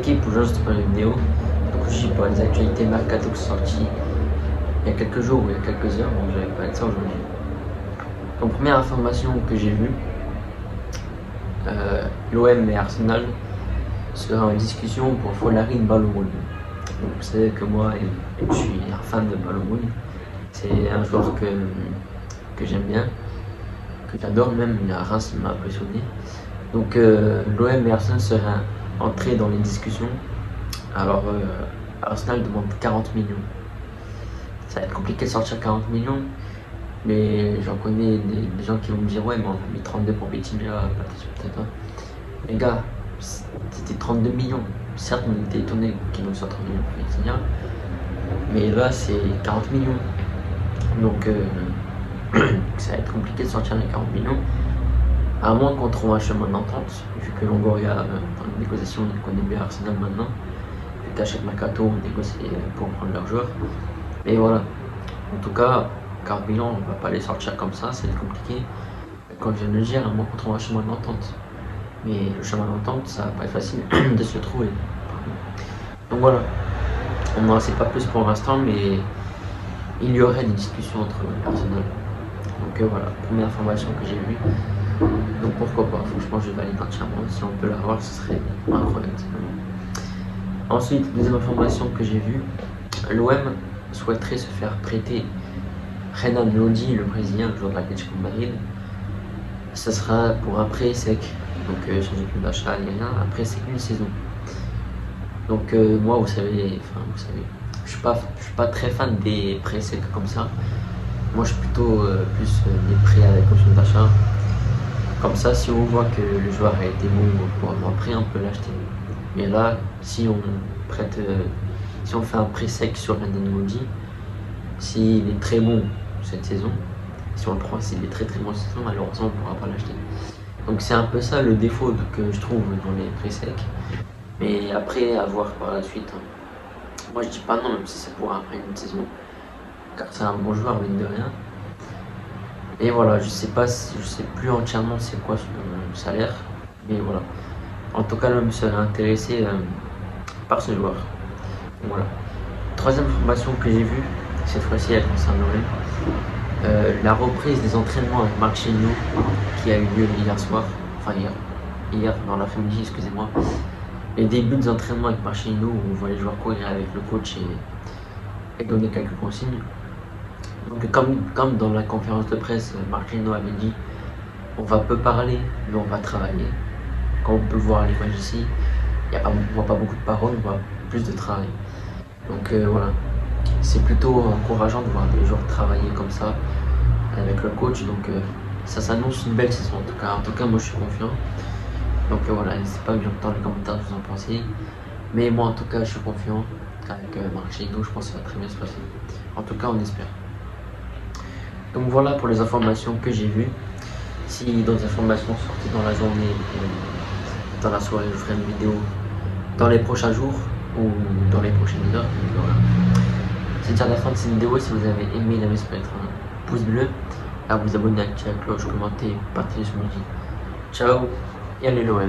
Équipe où j'enregistre pas les vidéos, donc je suis pour les actualités mercato qui sont sorties il y a quelques jours ou il y a quelques heures, donc j'avais pas de ça aujourd'hui. Donc première information que j'ai vue, l'OM et Arsenal seraient en discussion pour Folarin Balogun. Donc vous savez que moi je suis un fan de Balogun, c'est un joueur que j'aime bien, que j'adore même, à Reims il m'a impressionné. Donc l'OM et Arsenal seraient entrés dans les discussions. Alors Arsenal demande 40 millions. Ça va être compliqué de sortir 40 millions, mais j'en connais des gens qui vont me dire ouais mais on a mis 32 pour Vitinha, peut-être pas. Les gars, c'était 32 millions. Certes on était étonnés qu'ils nous sortent 30 millions pour Vitinha, mais là c'est 40 millions. Donc ça va être compliqué de sortir les 40 millions. À moins qu'on trouve un chemin d'entente, vu que Longoria dans les négociations il connaît bien Arsenal maintenant, vu qu'à chaque mercato on négocie pour prendre leurs joueurs. Mais voilà, en tout cas, 40 millions on va pas les sortir comme ça, c'est compliqué. Comme je viens de le dire, à moins qu'on trouve un chemin d'entente. Mais le chemin d'entente, ça va pas être facile de se le trouver. Donc voilà, on n'en sait pas plus pour l'instant, mais il y aurait des discussions entre Arsenal. Donc voilà, première information que j'ai vue. Donc pourquoi pas, franchement je valide entièrement, si on peut l'avoir ce serait incroyable. Ensuite, deuxième information que j'ai vue, l'OM souhaiterait se faire prêter Renan Lodi, le brésilien, le joueur de l'Atlético de Madrid. Ce sera pour un prêt sec, donc sans aucun d'achat ni rien, un prêt sec une saison. Donc moi vous savez, je suis pas très fan des prêts secs comme ça. Moi je suis plutôt plus des prêts avec option d'achat. Comme ça, si on voit que le joueur a été bon pour un prêt, on peut l'acheter. Mais là, si on fait un prêt sec sur Renan Lodi, s'il est très bon cette saison, si on le prend, s'il est très bon cette saison, malheureusement on ne pourra pas l'acheter. Donc c'est un peu ça le défaut que je trouve dans les prêts secs. Mais après, à voir par la suite. Moi je dis pas non, même si ça pourra après une saison, car c'est un bon joueur, mine de rien. Et voilà, je sais plus entièrement c'est quoi son salaire, mais voilà. En tout cas, l'homme serait intéressé par ce joueur. Donc, voilà. Troisième information que j'ai vue, cette fois-ci elle concerne l'OM. La reprise des entraînements avec Marchinho qui a eu lieu hier soir, enfin hier dans l'après-midi, excusez-moi. Les débuts des entraînements avec Marchinho où on voit les joueurs courir avec le coach et donner quelques consignes. Donc comme dans la conférence de presse, Marchinho avait dit on va peu parler, mais on va travailler. Comme on peut le voir à l'image ici, on voit pas beaucoup de paroles, on voit plus de travail. Donc voilà, c'est plutôt encourageant de voir des joueurs travailler comme ça avec le coach. Donc ça s'annonce une belle saison en tout cas. En tout cas, moi je suis confiant. Donc voilà, n'hésitez pas à me dire dans les commentaires ce que vous en pensez. Mais moi en tout cas, je suis confiant avec Marchinho, je pense que ça va très bien se passer. En tout cas, on espère. Donc voilà pour les informations que j'ai vues. Si d'autres informations sortent dans la journée, dans la soirée, je ferai une vidéo dans les prochains jours ou dans les prochaines heures. Voilà. C'est déjà la fin de cette vidéo. Si vous avez aimé, n'hésitez pas à mettre un pouce bleu, à vous abonner, activer la cloche, commenter, partager ce que je dis. Ciao et allez l'OM.